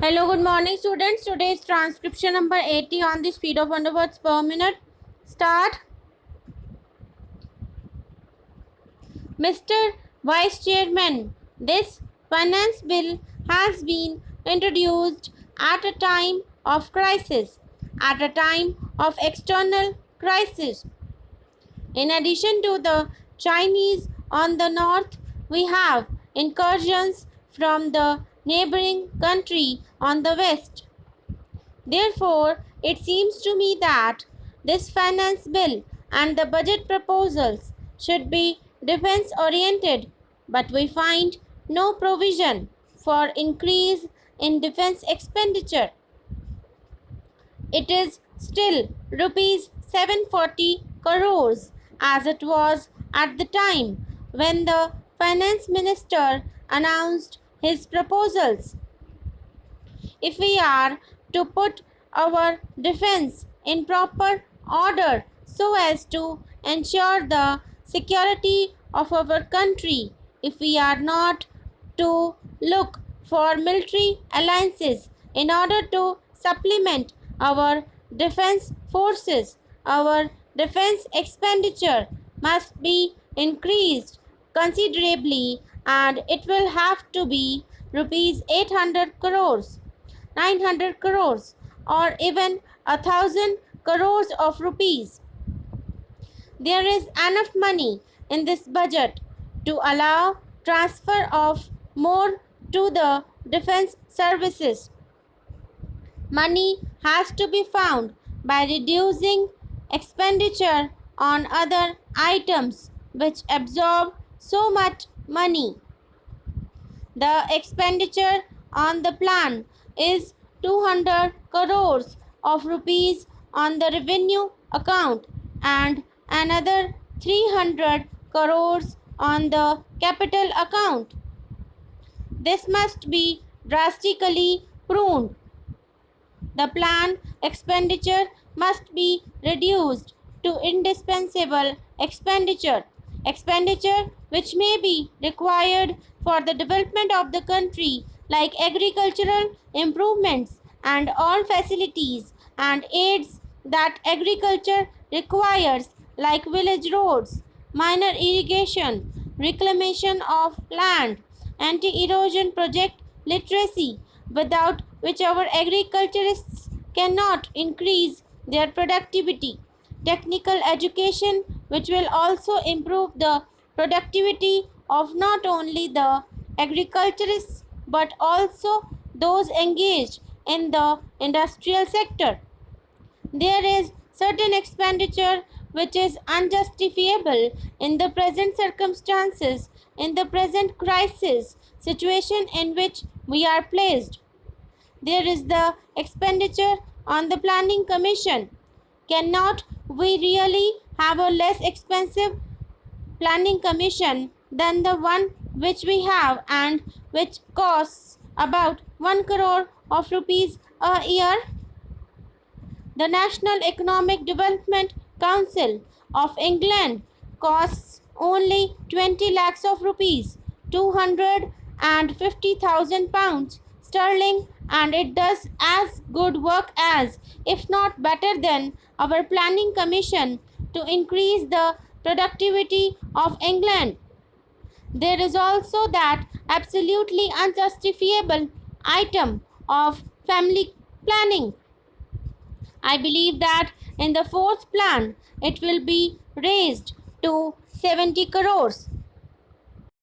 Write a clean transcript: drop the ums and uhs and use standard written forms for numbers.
Hello, good morning students. Today is transcription number 80 on the speed of 100 words per minute. Start. Mr. Vice Chairman, this finance bill has been introduced at a time of crisis, at a time of external crisis. In addition to the Chinese on the north, we have incursions from the neighboring country on the west. Therefore, it seems to me that this finance bill and the budget proposals should be defense oriented, but we find no provision for increase in defense expenditure. It is still rupees 740 crores as it was at the time when the finance minister announced his proposals. If we are to put our defense in proper order so as to ensure the security of our country, if we are not to look for military alliances in order to supplement our defense forces, our defense expenditure must be increased considerably, and it will have to be rupees 800 crores, 900 crores, or even 1,000 crores of rupees. There is enough money in this budget to allow transfer of more to the defense services. Money has to be found by reducing expenditure on other items which absorb so much money. The expenditure on the plan is 200 crores of rupees on the revenue account and another 300 crores on the capital account. This must be drastically pruned. The plan expenditure must be reduced to indispensable expenditure which may be required for the development of the country, like agricultural improvements and all facilities and aids that agriculture requires, like village roads, minor irrigation, reclamation of land, anti-erosion project, literacy, without which our agriculturists cannot increase their productivity, technical education, which will also improve the productivity of not only the agriculturists but also those engaged in the industrial sector. There is certain expenditure which is unjustifiable in the present circumstances, in the present crisis situation in which we are placed. There is the expenditure on the planning commission. Cannot we really have a less expensive planning commission than the one which we have and which costs about 1 crore of rupees a year? The National Economic Development Council of England costs only 20 lakhs of rupees, 250,000 pounds sterling, and it does as good work as, if not better than, our planning commission to increase the productivity of England. There is also that absolutely unjustifiable item of family planning. I believe that in the fourth plan it will be raised to 70 crores.